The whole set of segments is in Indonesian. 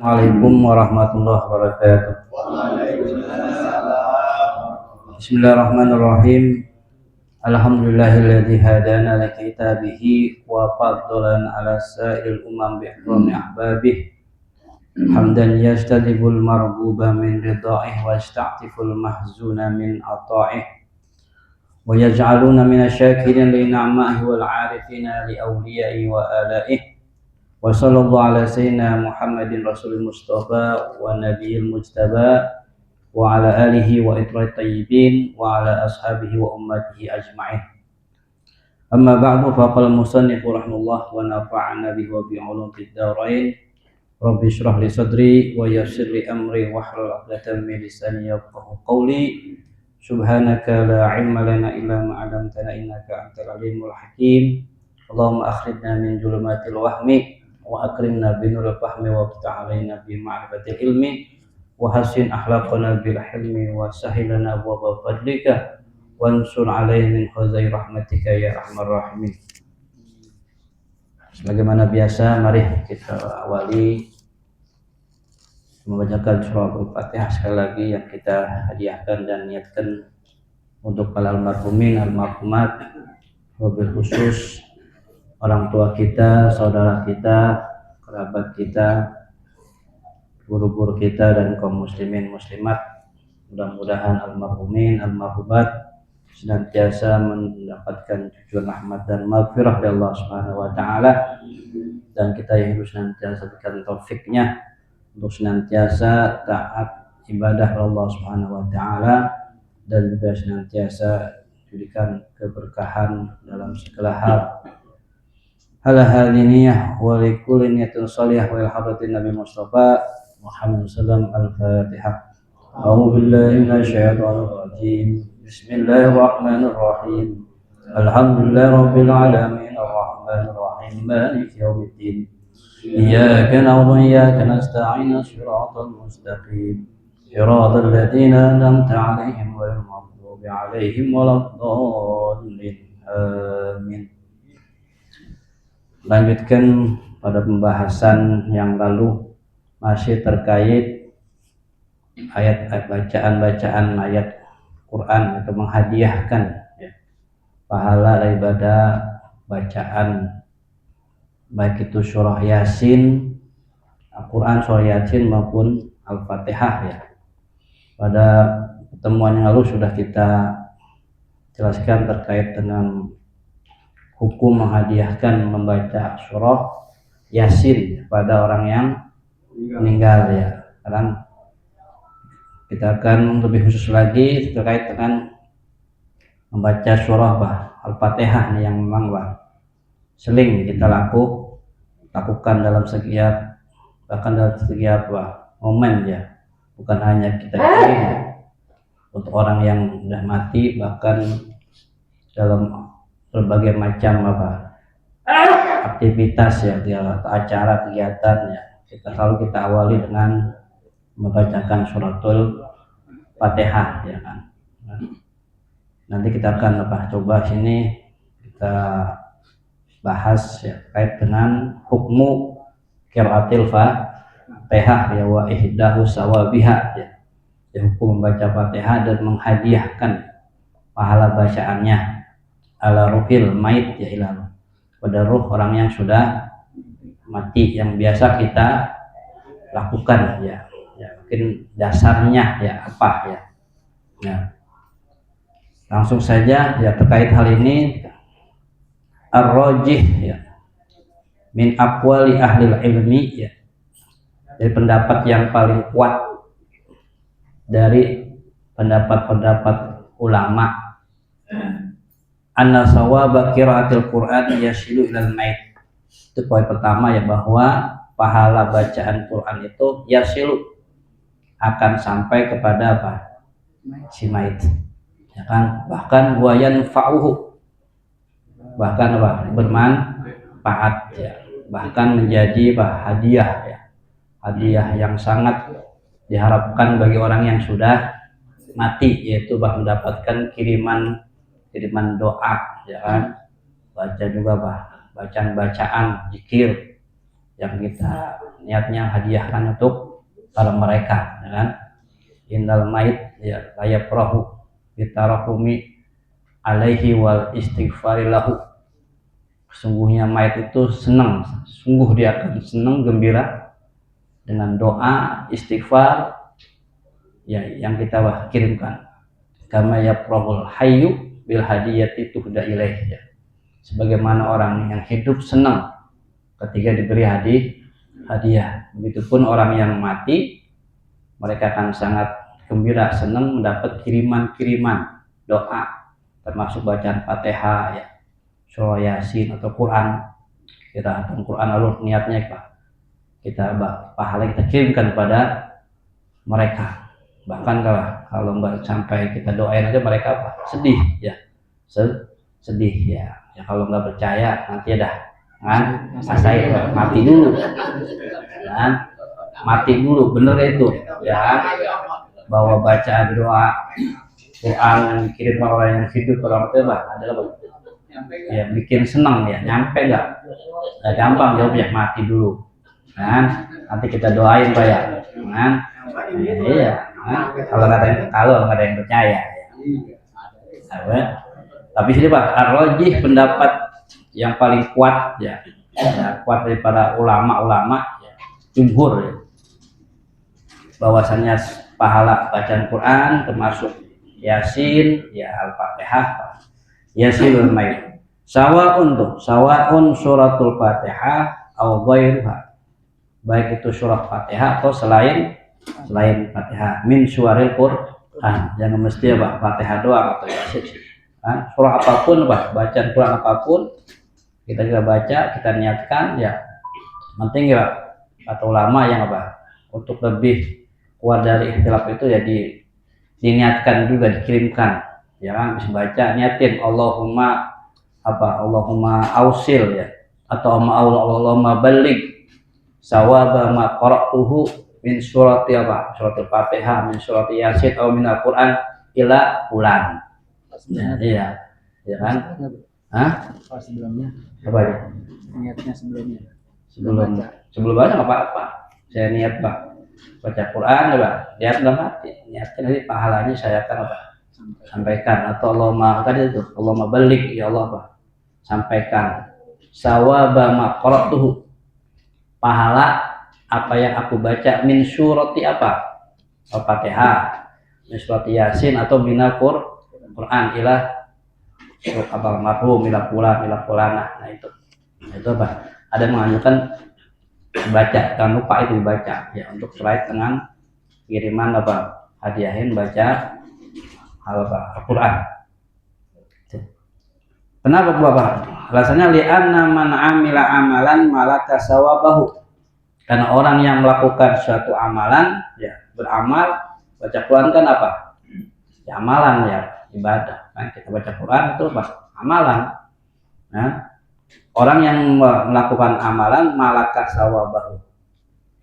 Assalamualaikum warahmatullahi wabarakatuh. Bismillahirrahmanirrahim. Alhamdulillahilladzi hadana li kitabihi wa faddalana ala sa'il umam bi ikrami ahbabih. Hamdan yastadibul marghuba min ridha'ih wa yasta'tiful mahzuna min ata'ih. Wa yaj'aluna minasyakirin li ni'mahi wal 'arifina li awliya'i wa ala'ih. Wa sallallahu ala sayyidina Muhammadin rasulil mustafa wa nabiyil mujtaba wa ala alihi wa itrati tayyibin wa ala ashabihi wa ummatihi ajma'in. Amma ba'du, faqala musannif rahimahullah wa nafa'ana bihi wa bi ulumid darain. Rabbi shrah li sadri wa yassir li amri wahlul 'uqdatam min lisani yafqahu qawli. Subhanaka la 'ilma lana illa ma 'allamtana innaka antal alimul hakim. Allahumma akhrijna min dhulumatil wahmi wa akrimna bi nuril fahmi wa ftah alaina bi ma'rifatil ilmi wa hasin akhlaqana bil hilmi wa sahhil lana abwaaba fadlika wansur alaina min khazai rahmatika ya arhamar rahimin. Sebagaimana biasa, mari kita awali membacakan surah Al-Fatihah sekali lagi yang kita hadiahkan dan niatkan untuk para almarhumin, almarhumat, wabil khusus orang tua kita, saudara kita, kerabat kita, guru-guru kita, dan kaum muslimin muslimat. Mudah-mudahan almarhumin, almarhumat senantiasa mendapatkan cucuran rahmat dan maghfirah dari Allah Subhanahu wa taala, dan kita yang harus senantiasa berikan taufiknya untuk senantiasa taat ibadah Allah Subhanahu wa taala, dan juga senantiasa diberikan keberkahan dalam segala hal. Al-hadiniyah wa likulli niyatin salihah wa ilhabatin Nabi Mustafa Muhammad sallam. Al-Fatihah. A'udzu billahi minasyaitonir rajim. Bismillahirrahmanirrahim. Alhamdulillahi rabbil alamin arrahmanir rahim maliki yaumiddin. Iyyaka na'budu wa iyyaka nasta'in shiratal mustaqim shiratal ladzina an'amta 'alaihim ghairil maghdubi 'alaihim waladdallin. Amin. Lanjutkan pada pembahasan yang lalu, masih terkait bacaan ayat Quran atau menghadiahkan pahala daripada bacaan baik itu surah Yasin, Al-Quran, surah Yasin maupun Al-Fatihah ya. Pada pertemuan yang lalu sudah kita jelaskan terkait dengan hukum menghadiahkan membaca surah Yasin pada orang yang meninggal ya. Sekarang kita akan lebih khusus lagi terkait dengan membaca surah Al-Fatihah yang memang sering kita lakukan dalam setiap momen ya. Bukan hanya kita untuk orang yang sudah mati, bahkan dalam berbagai macam aktivitas ya, acara kegiatan ya, selalu kita awali dengan membacakan suratul Fatihah ya kan. Nanti kita akan coba sini kita bahas ya terkait dengan hukmu qiraatil Fatihah ya wa ihdahu sawabiha ya. Hukum membaca Fatihah dan menghadiahkan pahala bacaannya ala ruhil mait ya, ilah pada ruh orang yang sudah mati, yang biasa kita lakukan ya mungkin dasarnya ya apa ya. Langsung saja ya terkait hal ini, ar-rajih ya min aqwali ahlil ilmi ya, dari pendapat yang paling kuat dari pendapat-pendapat ulama, anna sawaba qiraatil Qur'an yasilu ilal mait. Itu poin pertama ya, bahwa pahala bacaan Quran itu yasilu akan sampai kepada si mait ya kan, bahkan wa yanfa'uhu, bahkan bermanfaat ya, bahkan menjadi hadiah ya, hadiah yang sangat diharapkan bagi orang yang sudah mati, yaitu mendapatkan kiriman doa ya kan, baca juga bacaan-bacaan zikir yang kita niatnya hadiahkan untuk para mereka, ya kan? Innal mait ya layafrahu bitarahumi alaihi wal istighfari lahu. Sesungguhnya mayat itu senang, sungguh dia akan senang gembira dengan doa istighfar ya yang kita kirimkan. Kama yafrahul hayyu bil hadiyati tuhda ilaih, ya. Sebagaimana orang yang hidup senang ketika diberi hadiah, begitupun orang yang mati mereka akan sangat gembira senang mendapat kiriman-kiriman doa, termasuk bacaan Fatihah ya, surah Yasin atau Quran. Kita akan Quran lalu niatnya kita pahala kita kirimkan kepada mereka. Bahkan kalau nggak sampai kita doain aja mereka sedih ya, sedih ya. Ya kalau nggak percaya nanti dah kan saya mati dulu kan, mati dulu bener itu ya, bahwa bacaan doa Quran kirim orang yang hidup orang itu adalah ya bikin senang ya, nyampe nggak gampang jawabnya mati dulu kan, nanti kita doain Pak ya kan, iya kan? Kalau nggak ada yang percaya ya. Tapi sini Pak ar-rajih pendapat yang paling kuat ya, kuat daripada ulama-ulama ya, jumhur ya, bahwasanya pahala bacaan Quran termasuk Yasin ya, Al-Fatihah, Yasinul Maid sawaun suratul Fatihah atau ghairuha, baik itu surah Fatihah atau selain Fatihah, min suwaril Quran, jangan mesti Fatihah doang atau Yasin kan, surah apapun bacaan Quran apapun kita baca, kita niatkan ya, penting ya kata ulama yang untuk lebih keluar dari ikhtilaf itu ya diniatkan juga, dikirimkan ya kan, bisa baca niatin Allahumma ausil ya, atau Allahumma baligh sawaba ma qara'tuhu min surati suratul Fatihah, min surati Yasin atau min Al-Quran ila fulan ya, iya ya kan. Sebelumnya apa ya niatnya sebelum baca nggak apa-apa, saya niat baca Quran niat dalam hati, niatkan nanti pahalanya saya akan sampaikan, atau Allahumma tadi itu Allahumma baligh ya Allah sampaikan sawaba ma qara'tuhu, pahala apa yang aku baca, min surati Al-Fatihah, min surati Yasin atau minal Quran ila marhum ila fulanah. Nah itu ada yang menganjurkan baca, jangan lupa itu dibaca ya, untuk terkait dengan kiriman hadiahin baca Al-Quran. Kenapa Bapak? Alasannya li'anna man amila amalan malaka sawabahu, karena orang yang melakukan suatu amalan ya, beramal baca Quran kan ya, amalan ya, ibadah kan, kita baca Quran itu amalan. Nah, orang yang melakukan amalan malaka sawabahu,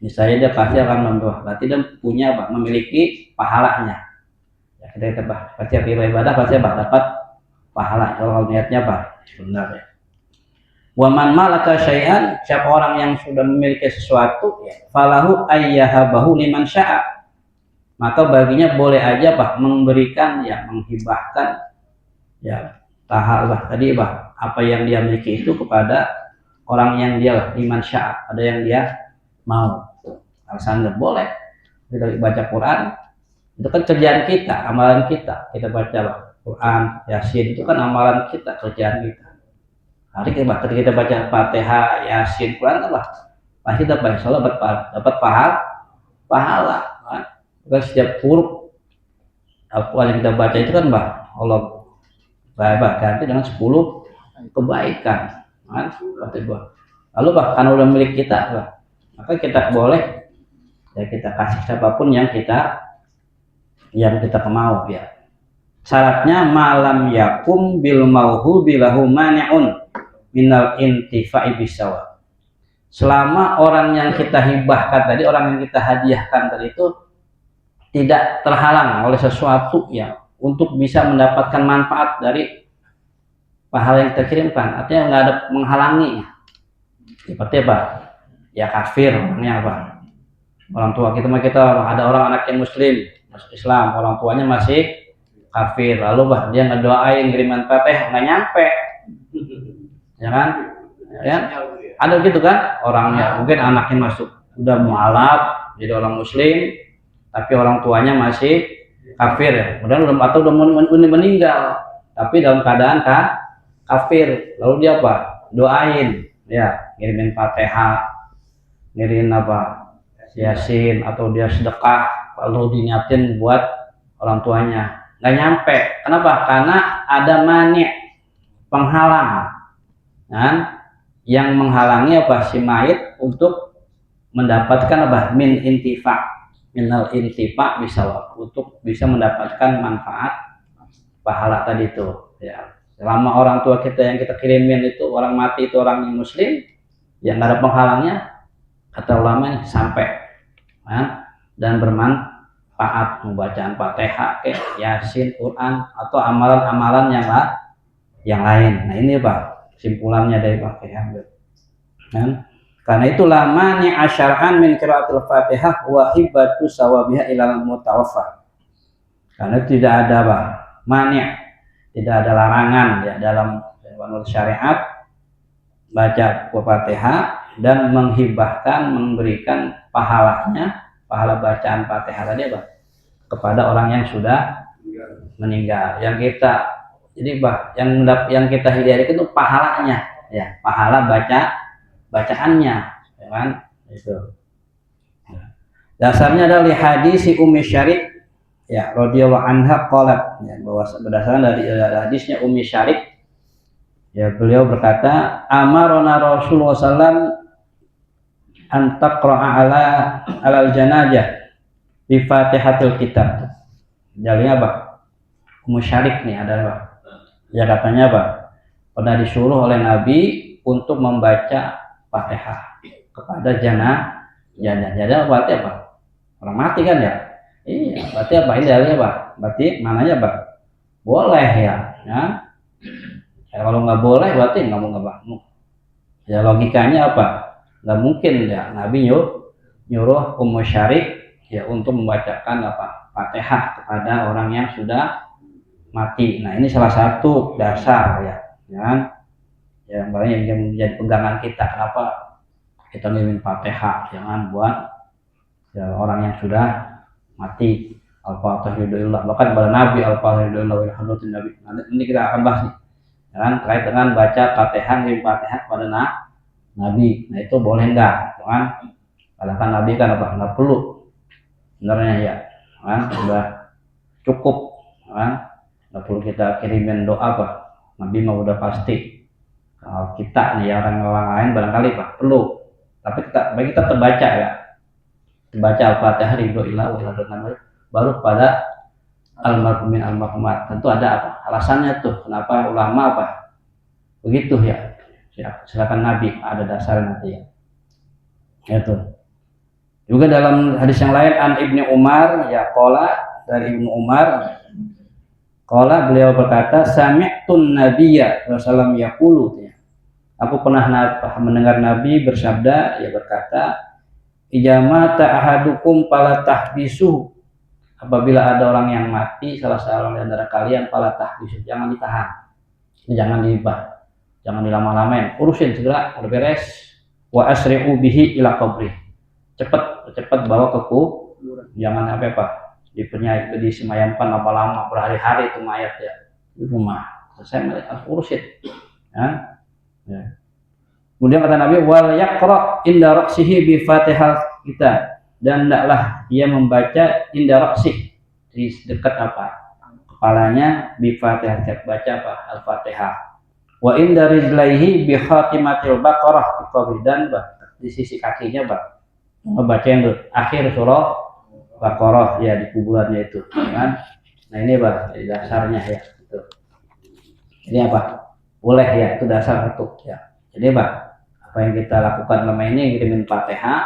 misalnya dia pasti akan berarti dia punya memiliki pahalanya ya, kita pasti ibadah pasti dapat pahala kalau niatnya benar ya. Waman malaka syai'an, siapa orang yang sudah memiliki sesuatu ya, falahu ayyahabahu liman sya'a, maka baginya boleh aja memberikan ya, menghibahkan ya tadi apa yang dia miliki itu kepada orang yang dia liman sya'a, ada yang dia mau. Alasan boleh kita baca Quran itu kan kerjaan kita, amalan kita baca Quran Yasin itu kan amalan kita, kerjaan kita. Hari ketika kita baca Fatihah Yasin Quran pasti dapat pahala kan? Setiap huruf Al-Quran yang kita baca itu kan Allah ganti dengan 10 kebaikan kan? Lalu karena udah milik kita maka kita boleh ya, kita kasih siapapun yang kita mau ya. Syaratnya malam yakum bil mauhubi lahu mani'un minal intifa'i bisawa, selama orang yang kita hibahkan tadi, orang yang kita hadiahkan tadi itu tidak terhalang oleh sesuatu ya untuk bisa mendapatkan manfaat dari pahala yang kita kirimkan, artinya nggak ada menghalangi. Seperti ya kafir orangnya apa. Orang tua kita ada orang anak yang muslim masuk Islam, orang tuanya masih kafir, lalu dia ngedoain kiriman Fatihah nggak nyampe, ya kan? Ya, ada gitu kan orangnya, mungkin anaknya masuk udah mualaf jadi orang muslim, tapi orang tuanya masih kafir ya, atau udah meninggal, tapi dalam keadaan kafir, lalu dia apa? Doain, ya kirimin Fatihah, ngirimin apa? Yasin, atau dia sedekah, lalu diniatin buat orang tuanya, nggak nyampe. Kenapa? Karena ada mani, penghalang, kan? Yang menghalangi apa si mayit untuk mendapatkan apa? Minal intifa bisa untuk bisa mendapatkan manfaat pahala tadi itu. Ya, selama orang tua kita yang kita kirimin itu orang mati, itu orang yang muslim, yang nggak ada penghalangnya, kata ulama sampai. Dan bermanfaat, membacaan Fatihah, Yasin, Quran, atau amalan-amalan yang lain. Nah ini Pak kesimpulannya dari Fatihah. Karena itulah mani asyar'an min qiraatil Fatihah wa hibatu sawabiha ilal mutawaffa. Karena tidak ada mani, tidak ada larangan ya dalam menurut syariat baca Fatihah dan menghibahkan, memberikan pahala bacaan Fatihah tadi kepada orang yang sudah meninggal. Yang kita hindari itu pahalanya, ya pahala bacaannya, ya kan? Itu. Dasarnya adalah hadis Ummi Syarik, ya radhiyallahu anha qalat, ya, bahwa berdasarkan dari hadisnya Ummi Syarik, ya beliau berkata, amarona Rasulullah sallam an taqra'a alal janazah bi Fatihatul Kitab. Jadinya Ummu Syarik nih adalah, ya katanya pernah disuruh oleh Nabi untuk membaca Fatihah kepada jenazah berarti orang mati kan ya. Iya, berarti ini dalilnya berarti mananya boleh ya. Ya, kalau nggak boleh berarti nggak mau. Ya logikanya nggak mungkin ya Nabi nyuruh Ummu Syarik ya untuk membacakan Fatihah kepada orang yang sudah mati. Nah ini salah satu dasar ya kan, yang menjadi pegangan kita, kenapa kita ngirimin Fatihah jangan buat ya, orang yang sudah mati. Al-Fatihah bahkan pada Nabi Al-Fatihah Nabi. Nanti kita akan bahas nih, ya kan, terkait dengan baca Fatihah, ngirim Fatihah pada Nabi. Nah itu boleh enggak, kan? Padahal Nabi kan nggak perlu sebenarnya ya, kan? Sudah cukup, kan? Nggak perlu kita kirimin doa Nabi mah udah pasti. Kalau kita nih orang lain barangkali perlu, tapi bagi kita terbaca ya, terbaca Al-Fatihah ridhoillah wa baru pada almarhumin almarhumat. Tentu ada alasannya tuh, kenapa ulama begitu ya. Ya, silakan Nabi ada dasar nanti ya. Itu. Juga dalam hadis yang lain an Ibnu Umar ya qala, dari Ibnu Umar qala, beliau berkata sami'tun nabiyya sallallahu yaqulu, ya. Aku pernah mendengar Nabi bersabda, ya berkata, ijama ahadukum fala tahbisu, apabila ada orang yang mati salah seorang di antara kalian fala tahbisu, jangan ditahan, jangan jangan dilama-lamain, urusin segera, udah beres. Wa asri'u bihi ila qabri, cepat bawa ke jangan disemayamkan lama-lama berhari-hari itu mayat ya di rumah, selesai harus urusin ya. Kemudian kata Nabi wal yaqra inda ra'sihi bi Fatihah kita, dan hendaklah ia membaca inda ra'sih, di dekat kepalanya, bi Fatihah, baca Al-Fatihah. Wa inda rijlaihi bi khatimatil Baqarah, dan di sisi kakinya membaca yang akhir surah Baqarah ya, di kuburannya itu kan. Nah ini dari dasarnya ya itu. Ini boleh ya, itu dasar itu ya. Jadi apa yang kita lakukan selama ini ngirimin Fatihah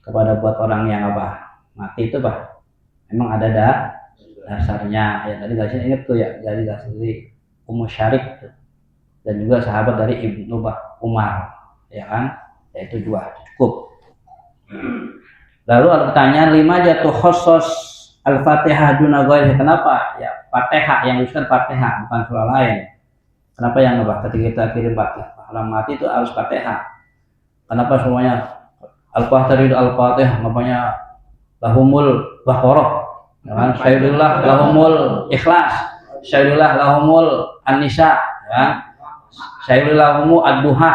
kepada buat orang yang mati itu memang ada dasarnya ya. Tadi dasarnya ingat tuh ya, dari dasar dari Ummu Syarik itu. Dan juga sahabat dari Ibnu Umar, ya kan, Yaitu 2 cukup. Lalu ada pertanyaan 5 jatuh khusus Al-Fatihah duna ghairi. Kenapa? Ya, Fatihah yang diusulkan Fatihah bukan surah lain. Kenapa yang ketika kita kirim Fatihah? Haram mati itu harus Fatihah. Kenapa semuanya Al-Fatihah Al-Fatihah namanya lahumul Baqarah. Dengan Syairullah lahumul Ikhlas, Syairullah lahumul An-Nisa, ya. Syairullah lahumul Ad-Duha.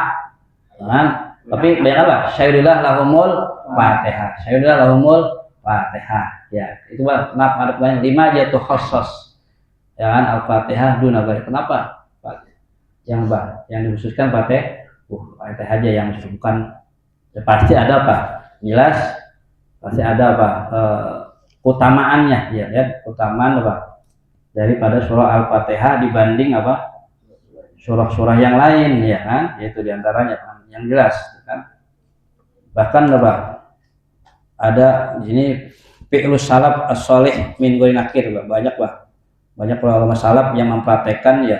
Kan? Tapi banyak apa? Syairullah lahumul Fatihah. Syairullah lahumul Fatihah. Ya, itu kenapa ada 5 jatuh khusus. Ya kan Al-Fatihah duna ghairi. Kenapa? Yang dikhususkan Fatihah aja yang bukan ya, pasti ada apa? Jelas pasti ada apa? Utamaannya ya, utamaan apa? Daripada surah Al-Fatihah dibanding apa? Surah-surah yang lain ya kan? Yaitu diantaranya yang jelas kan? Bahkan apa? Ada di sini fi'lus salaf as-shalih min ghairi nakir, banyak ulama salaf yang mempraktekkan ya.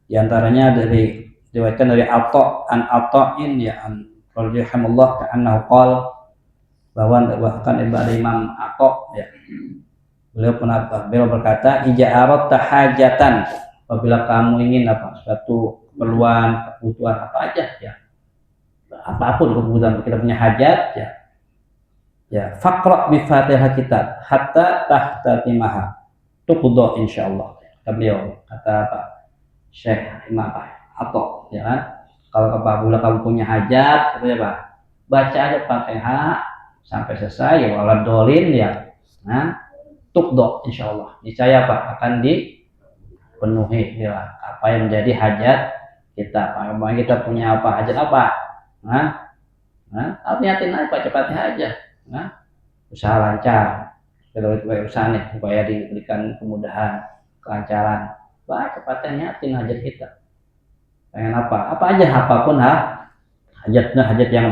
Di antaranya diriwayatkan dari Ata'in ya radhiyallahu anhu qala bahkan ada Imam Atta ya. Beliau berkata ija'arat tahajatan, apabila kamu ingin suatu keperluan, kebutuhan apa aja ya. Apapun kebutuhan kita punya hajat ya. Ya, faqra bi Fatihah kitab hatta tahtatimaha tuqda insyaallah. Kata Syekh Imam Atta ya kan, kalau apabila kamu punya hajat baca aja Fatihah sampai selesai ya waladolin ya, tuqda insyaallah niscaya akan dipenuhi ya apa yang menjadi hajat kita. Apabila kita punya hajat niatin aja baca Fatihah aja, usaha lancar usaha nih supaya diberikan kemudahan kelancaran. Baca Fatihah, niatin hajat kita. Pengen apa aja, apapun hajatnya hajat yang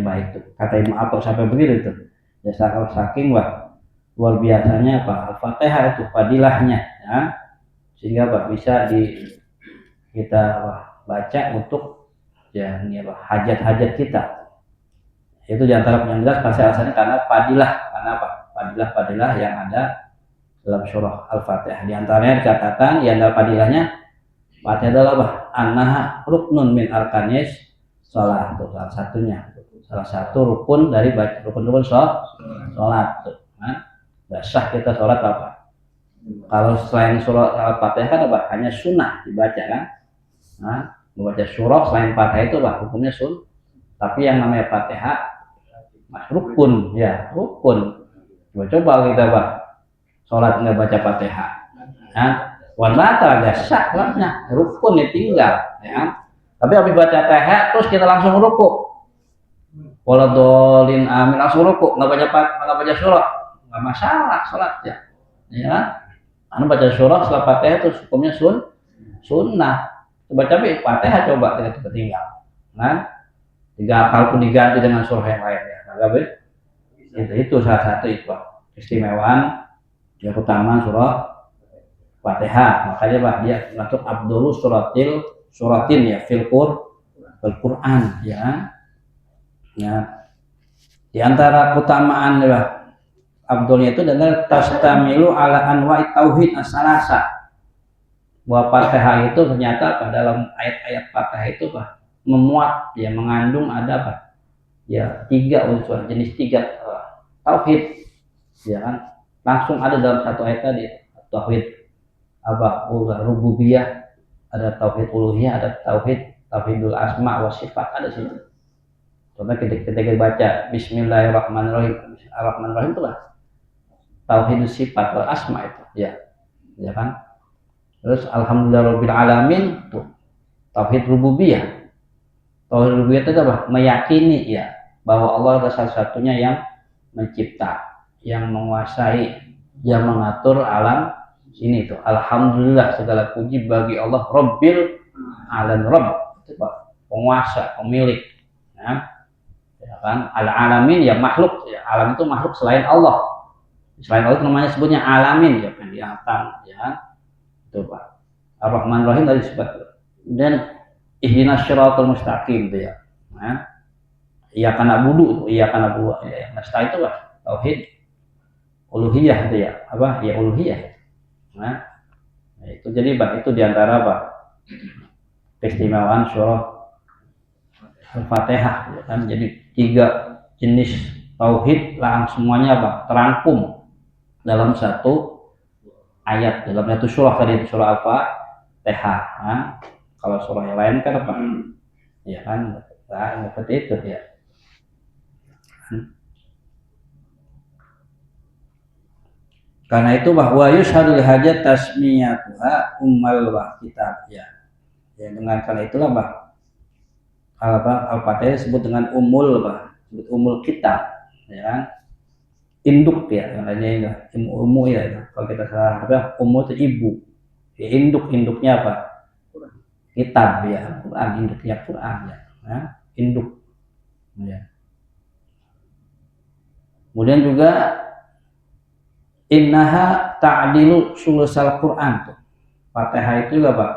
baik tuh. Kata Imam Atta sampai begitu tuh. Ya saking luar biasanya Al-Fatihah itu fadilahnya ya. Sehingga bisa kita baca untuk ya ini hajat-hajat kita. Itu diantara yang jelas pasti alasannya karena fadilah yang ada dalam surah Al-Fatihah. Di antaranya dikatakan di antara fadilahnya Fatihah adalah annaha ruknun min arkanis shalah, salah satu rukun dari rukun salat. Sah kita salat kalau selain surah Al-Fatihah kan hanya sunnah dibaca kan. Membaca surah selain Fatihah itu hukumnya sun. Tapi yang namanya Fatihah rukun ya, rukun. Coba kita sholat nggak baca Fatihah, wanita agak sah sholatnya, rukun ditinggal, ya. Tapi habis baca Fatihah terus kita langsung ruku, waladolin amin langsung ruku, nggak baca surah, nggak masalah sholatnya, ya. Baca surah setelah Fatihah terus hukumnya sunnah. Coba Fatihah coba kita tinggal, kalaupun diganti dengan surah yang lain ya, itu salah satu keistimewaan yang utama surah Fatihah. Makanya dia masuk abdulu suratin ya fil Quran ya. Di antara keutamaan abdulnya itu adalah tastamilu ala anwa'i tauhid as-salasa. Bahwa Fatihah itu ternyata dalam ayat-ayat Fatihah itu memuat ya, mengandung ada 3 unsur, jenis 3 tauhid ya kan. Langsung ada dalam satu ayat tadi, tauhid rububiyah, ada tauhid uluhiyah, ada tauhidul asma wa sifat, ada sini. Contoh ketika baca bismillahirrahmanirrahim, Ar-Rahmanir-Rahim itu tauhidul sifat wal asma itu ya kan. Terus alhamdulillahirabbil alamin tuh tauhid rububiyah. Tauhid rububiyah itu meyakini ya bahwa Allah adalah satu-satunya yang mencipta, yang menguasai, yang mengatur alam ini tuh. Alhamdulillah segala puji bagi Allah Rabbil Alamin. Rabb itu penguasa, pemilik ya kan. Al-alamin ya makhluk ya. Alam itu makhluk selain Allah. Selain Allah itu namanya sebutnya alamin ya, penglihatan ya kan. Itu Ar-Rahman Rahim tadi sifat. Dan ihdinas syiratal mustaqim itu ya. iya karena budu, iya karena budu. Ya, nah, setelah itu bah tauhid uluhiyah itu ya apa ya uluhiyah. Nah, itu jadi bah itu diantara bah keistimewaan surah Al-Fatihah ya kan. Jadi 3 jenis tauhid lah semuanya bah terangkum dalam satu ayat dalam satu surah tadi surah Al-Fatihah. Nah, kalau surah yang lain kan apa? Ya kan, nah, seperti itu ya. Karena itu bahwa yushadul hajat tasmiyatuha ummal kitab ya. Ya dengan karena itulah bah Al-Fatihah disebut dengan disebut umul kitab ya kan. Induk ya namanya ummu ya. Kalau kita salah apa ummu itu ibu. Ya, induknya apa? Kitab ya, Quran induknya Quran ya. Nah, induk ya. Kemudian juga innaha ta'dilu sulusal Quran tuh. Fatihah itu juga Pak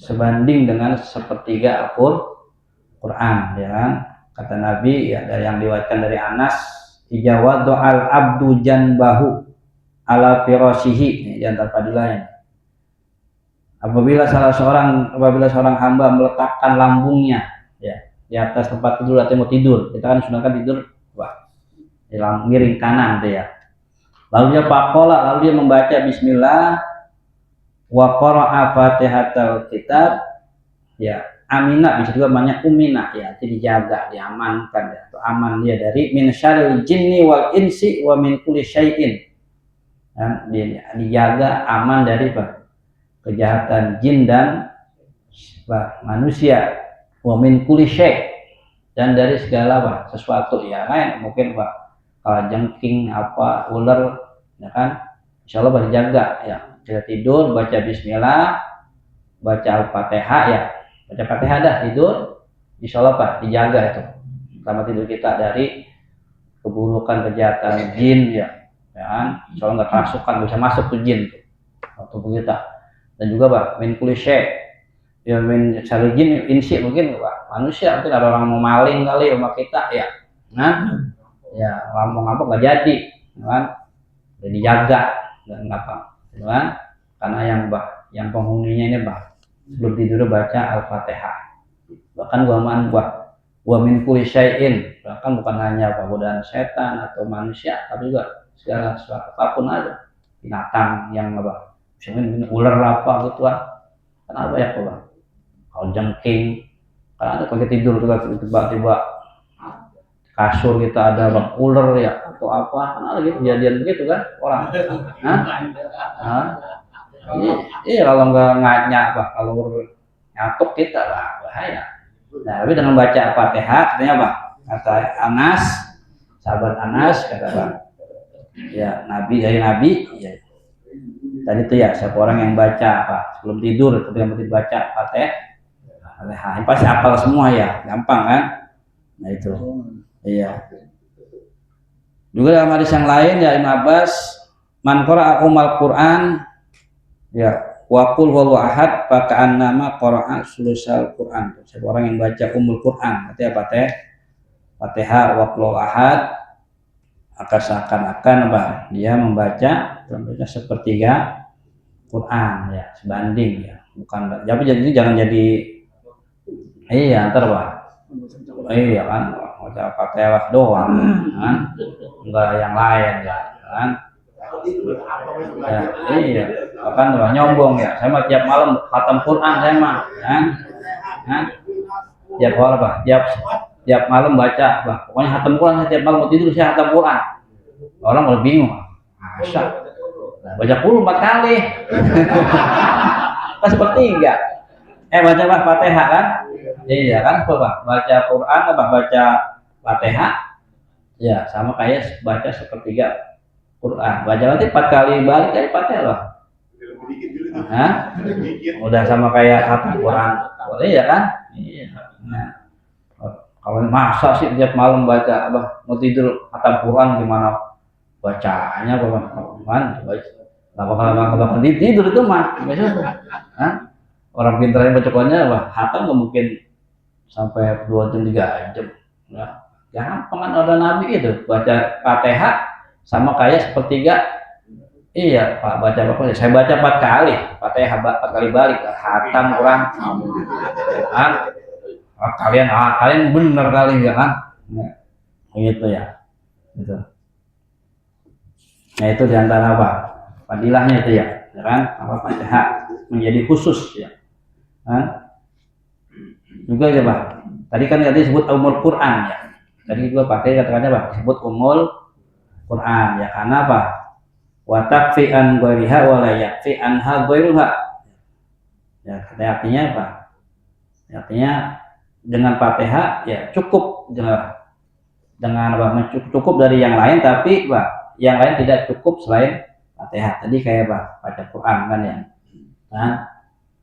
sebanding dengan sepertiga Al-Quran ya kan. Kata Nabi ya yang diriwayatkan dari Anas ijawadu al abdu janbahu ala firashihi ya, antara padilahnya. Apabila seorang hamba meletakkan lambungnya ya di atas tempat tidur atau mau tidur, kita kan sunahkan tidur wah di miring kanan tuh ya. Lalu dia pakola, lalu dia membaca Bismillah wa qara'a Fatihatul Kitab ya amina bisa juga banyak umina ya jadi dijaga diamankan ya atau aman dia dari min syarril jinni wal insi wa min kulli syai'in ya, dijaga aman dari kejahatan jin dan manusia wa min kulli syai' dan dari segala sesuatu ya lain mungkin jengking apa ular ya kan insyaallah dijaga ya kita tidur baca Bismillah baca Al-Fatihah ya baca Fatihah dah tidur insyaallah dijaga itu selama tidur kita dari keburukan kejahatan jin ya kan insyaallah nggak kerasukan bisa masuk ke jin tubuh kita dan juga min kulli syai' ya min syarril jin insi mungkin manusia mungkin ada orang mau maling kali rumah kita ya nah ya ngomong apa nggak jadi kan jadi jaga dan apa kan karena yang penghuninya ini sebelum tidur baca Al-Fatihah bahkan wa min kulli syai'in bahkan bukan hanya godaan setan atau manusia tapi juga segala sesuatu apapun ada binatang yang misalnya ular apa gitu kan apa ya kalau jengking kan ada kalau tidur tiba-tiba kasur kita ada ular ya atau apa kan ada gitu kejadian begitu kan orang iya kalau nggak kalau nyatuk kita bahaya. Nah tapi dengan baca Fatihah katanya kata Anas sahabat Anas kata ya Nabi ya tadi itu ya siapa orang yang baca sebelum tidur ketika baca Fatihah pasti hafal semua ya gampang kan nah itu iya juga dalam hadis yang lain ya Ibn Abbas man qara'a umal Quran ya wa qul huwallahu ahad fa ka'annama qara'a sulusal Quran siapa orang yang baca umul Quran artinya Fatihah wa qul ahad maka seakan-akan dia membaca sepertiga Quran ya sebanding ya bukan tapi jadi jangan jadi iya ntar iya kan baca Fatihah doang kan enggak yang lain ya kan ya, iya bahkan nyombong ya saya mah tiap malam khatam Quran saya mah kan tiap orang tiap malam baca pokoknya khatam Quran saya tiap malam mau tidur saya khatam Quran orang malah bingung masa baca 4 kali kan sepertiga baca Fatihah kan iya kan baca Quran baca Fatihah ya sama kayak baca sepertiga Quran baca nanti 4 kali balik dari Fatihah udah sama kayak khatam Quran boleh ya kan iya nah kalau masa sih tiap malam baca mau tidur khatam Quran gimana bacanya bakal tidur itu mah orang pintarnya baca Qurannya khatam nggak mungkin sampai 2 jam 3 jam Nah, gampang kan ada Nabi itu baca Fatihah sama kayak sepertiga. Iya Pak, baca apa? Saya baca 4 kali Fatihah, 4 kali balik hatam orang. Kan kalian bener kali ya kan? Nah, gitu ya. Gitu. Nah itu diantara apa? Fadilahnya itu ya kan? Apa Fatihah menjadi khusus ya. Kan? Juga ya Pak. Tadi kan disebut umul Quran ya. Tadi juga pakai kata-katanya Pak, disebut umul Quran ya karena apa? Wa takfi an ghairiha wa la yakfi anha ghairuha. Ya, artinya apa? Artinya dengan Fatihah ya cukup dengan apa? Cukup dari yang lain tapi Pak, yang lain tidak cukup selain Fatihah. Tadi kayak Pak, baca Quran kan ya. Kan?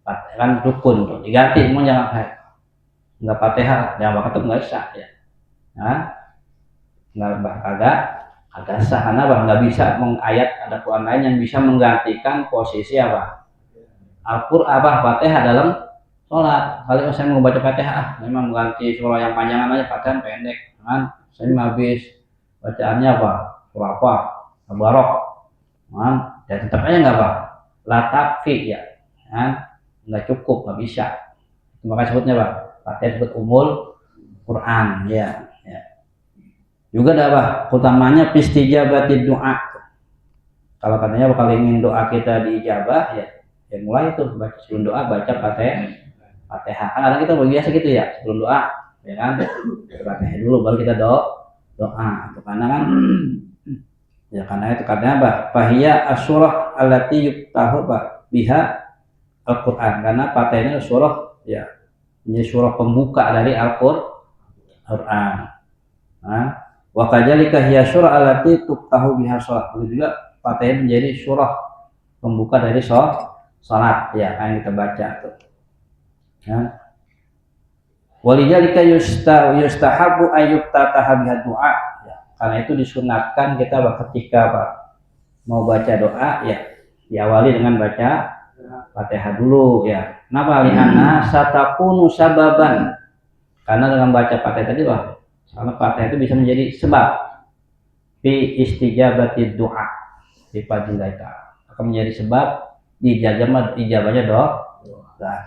Fatihah kan rukun tuh. Diganti mau jangan kayak enggak Fatihah, jangan bakal enggak sah ya. Nah, enggak agak sah karena apa? Enggak bisa mengayat ada Quran lain yang bisa menggantikan posisi apa? Al-Qur'an apa Fatihah dalam sholat. Kalau saya mau baca Fatihah, memang mengganti surah yang panjangan aja, Fatihah pendek, kan? Saya habis bacaannya apa? Surah apa? Tabarok, kan? Ya tetap aja nggak apa? Latafi ya, kan? Nggak cukup, nggak bisa. Maka sebutnya apa? Fatihah disebut umul Quran, ya. Ya. Juga ada apa? Utamanya istijabati doa. Kalau katanya kalau ingin doa kita diijabah ya mulai itu baca sebelum doa baca Fatihah. Kadang kita biasa gitu ya sebelum doa ya kan Fatihah dulu baru kita doa. Karena kan ya karena itu katanya apa? Fahiya asyurah allati yuftahu biha Al-Qur'an. Karena Fatihah ini surah ya ini surah pembuka dari Al-Qur'an. Nah, wa kadzalika hiya surah allati tuftahu biha shalah. Begitu juga Fatihah menjadi surah pembuka dari salat ya yang kita baca tuh. Ya. Walidzalika yustahabu ayyuftataha biha doa. Ya. Karena itu disunatkan kita ketika mau baca doa ya diawali dengan baca Fatihah dulu ya. Kenapa? Li'anna satakunu sababan. Karena dengan baca Fatihah tadi karena Fatihah itu bisa menjadi sebab fi istijabati doa di fadilaita. Akan menjadi sebab ijabahnya doa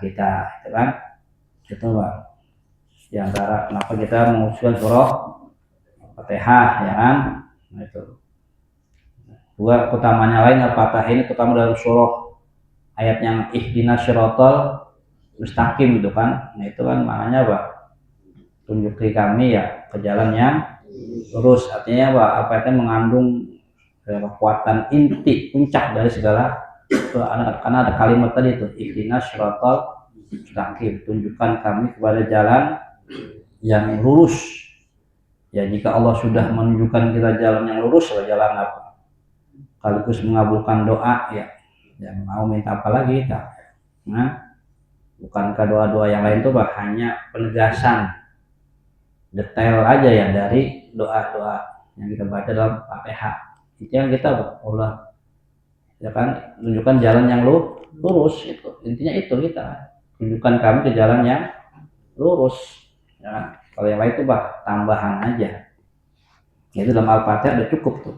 kita itu kan itu Pak di antara kenapa kita mengusulkan surah Fatihah ya kan nah itu dua utamanya lain Fatihah ini terutama dalam surah ayat yang ihdinas siratal mustaqim itu kan nah itu kan maknanya Pak tunjuki kami ya ke jalan yang lurus artinya apa itu mengandung kekuatan inti puncak dari segala itu karena ada kalimat tadi itu ihdinas siratal mustaqim tunjukkan kami kepada jalan yang lurus ya jika Allah sudah menunjukkan kita jalan yang lurus jalan apa sekaligus mengabulkan doa ya mau minta apa lagi kita nah bukankah doa-doa yang lain itu hanya penegasan detail aja ya dari doa-doa yang kita baca dalam Fatihah itu yang kita Allah ya kan tunjukkan jalan yang lurus itu intinya itu kita tunjukkan kami ke jalan yang lurus ya kalau yang lain itu tambahan aja itu dalam Al-Fatihah udah cukup tuh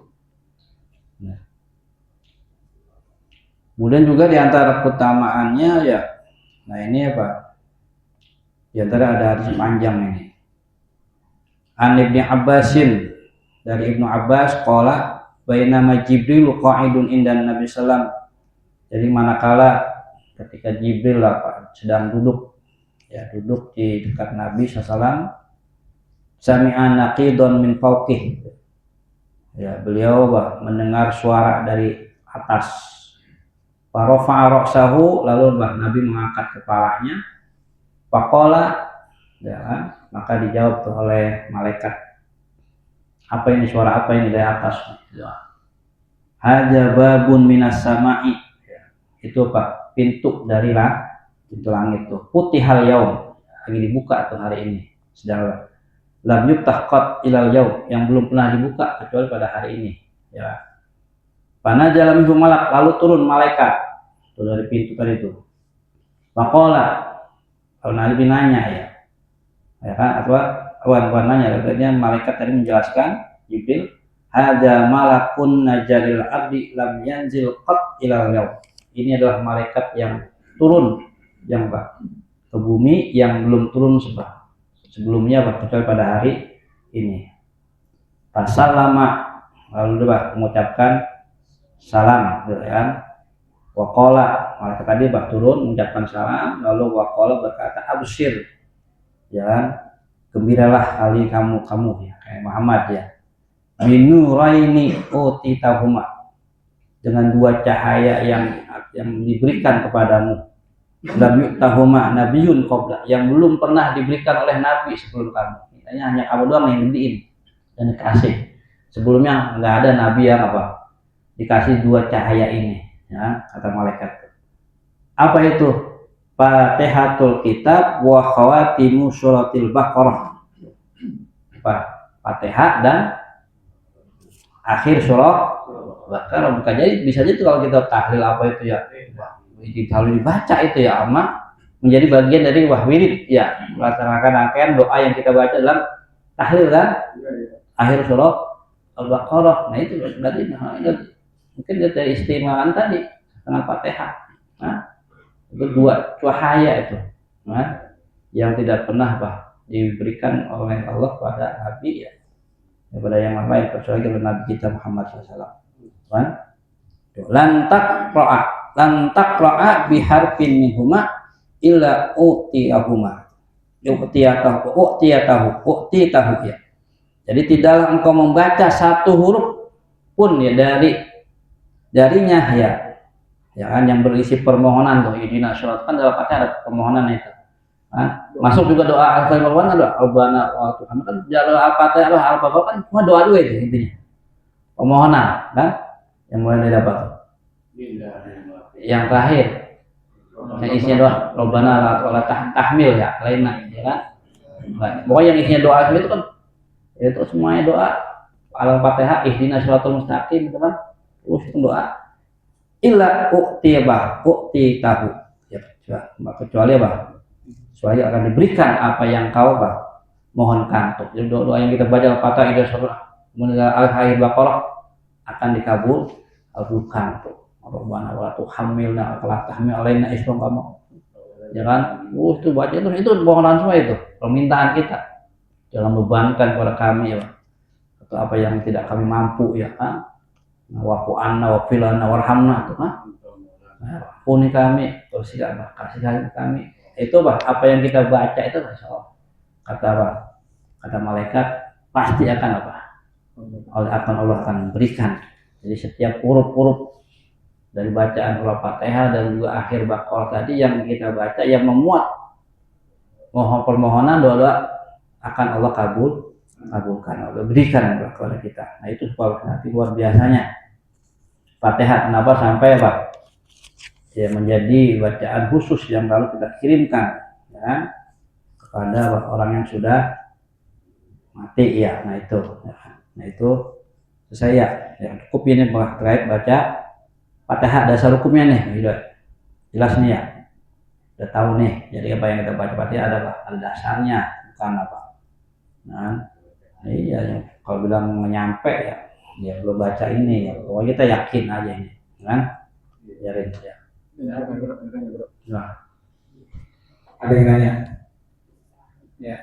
nah. Kemudian juga diantara keutamaannya ya nah ini apa diantara ada hadis panjang ini An Ibnu Abbasin dari Ibnu Abbas qala bainama Jibril qa'idun indan Nabi sallam. Jadi manakala ketika Jibril sedang duduk di dekat Nabi sallam sami'a naqidun min fawqih. Ya, beliau mendengar suara dari atas. Farafa'a ra'sahu lalu Nabi mengangkat kepalanya. Faqala ya, maka dijawab oleh malaikat apa ini suara apa ini dari atas hadza babun minas sama'i itu pintu dari pintu langit tuh putihal yaum lagi dibuka tuh hari ini sedang lam yuftah ilal yaum yang belum pernah dibuka kecuali pada hari ini ya pana jalan malak lalu turun malaikat tuh dari pintu tadi itu faqala kalau Nabi nanya ya kan atau warnanya. Artinya malaikat tadi menjelaskan Jibril, hadza malakun najalil ardi lam yanzil qat ilal yaum. Ini adalah malaikat yang turun yang ke bumi yang belum turun sebelumnya kecuali pada hari ini. Pasal lama lalu mengucapkan salam, kan? Waqala malaikat tadi turun mengucapkan salam, lalu waqala berkata absyir, ya, gembiralah kali kamu ya kayak Muhammad ya. Minuraini utitahuma, dengan dua cahaya yang diberikan kepadamu. Lam yu'tahuma nabiyyun qabla, yang belum pernah diberikan oleh nabi sebelum kamu. Hanya kamu doang yang diberiin dan dikasih. Sebelumnya nggak ada nabi yang dikasih dua cahaya ini, ya, kata malaikat. Apa itu? Fatihatul kitab wa khawatimu suratil baqarah. Fatihah dan akhir surah Baqarah. Bukan, jadi bisa jadi kalau kita tahlil apa itu ya, kalau dibaca itu ya amma menjadi bagian dari wirid ya, melaksanakan rangkaian doa yang kita baca dalam tahlil kan, akhir surah Al-Baqarah. Nah itu berarti mungkin dari istimewaan tadi dengan Fatihah. Nah, itu dua cahaya itu, nah, yang tidak pernah diberikan oleh Allah pada Nabi ya, daripada yang lain kecuali kepada Nabi kita Muhammad SAW. Kan? Lantak ro'a biharfin minhuma illa u'tiyahuma. U'tiyatahu ya. Jadi tidaklah engkau membaca satu huruf pun ya darinya ya. Ya kan, yang berisi permohonan tuh idina syarat, kan dalam kata ada permohonan itu. Nah, masuk juga doa al-fatihah kan, doa Rabbana wa Tuhan kan, jalur al-fatihah al-fatihah kan cuma doa dua itu intinya. Permohonan kan yang mulai dapat. Yang terakhir yang isinya doa Rabbana la tahmil ya lainnya ya kan. Pokoknya yang isinya doa itu kan itu semuanya doa al-fatihah ihdina shiratal mustaqim itu kan, terus itu doa illa u'titahu ya, kecuali kecuali akan diberikan apa yang kau mohonkan. Jadi doa yang kita baca al-fatihah itu al-akhir Baqarah akan dikabulkan tuh. Rabbana wa tuhammilna wa tahmil alaina islam kamu. Ya kan? Itu baca itu permohonan semua itu, permintaan kita. Jangan bebankan kepada kami ya, atau apa yang tidak kami mampu ya kan. Wa'fu anna wa filana warhamna tuh kan. Ampuni kami, kasih kami. Itu apa yang kita baca itu kata malaikat pasti akan Allah akan berikan. Jadi setiap huruf-huruf dari bacaan Al-Fatihah dan juga akhir Baqarah tadi yang kita baca yang memuat permohonan doa akan Allah kabulkan, Allah berikan kepada kita. Nah itu nanti luar biasanya Fatihah. Kenapa sampai ya menjadi bacaan khusus yang lalu kita kirimkan ya, kepada orang yang sudah mati ya. Nah itu saya ya, cukup ini terkait baca Fatihah. Dasar hukumnya nih udah jelas nih ya, udah tahu nih. Jadi apa yang kita baca Fatihah ada dasarnya, bukan apa. Nah iya, kalau bilang menyampe ya belum baca ini ya, pokoknya kita yakin aja ini kan, biarin ya. Nah, ada yang nanya ya.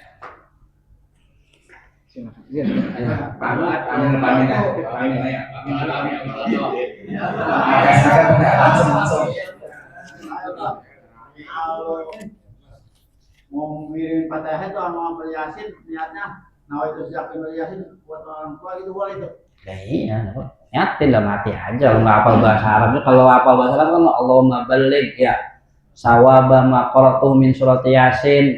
Mau ngirim Fatihah itu sama Yasin niatnya nawaitu zakir Yasin buat orang tua gitu boleh itu. Ya iya, nyatin lah mati aja. Nggak hafal bahasa Arabnya. Kalau hafal bahasa Arab kan Allahumma baligh ya sawaba ma qara'tuhu min surat Yasin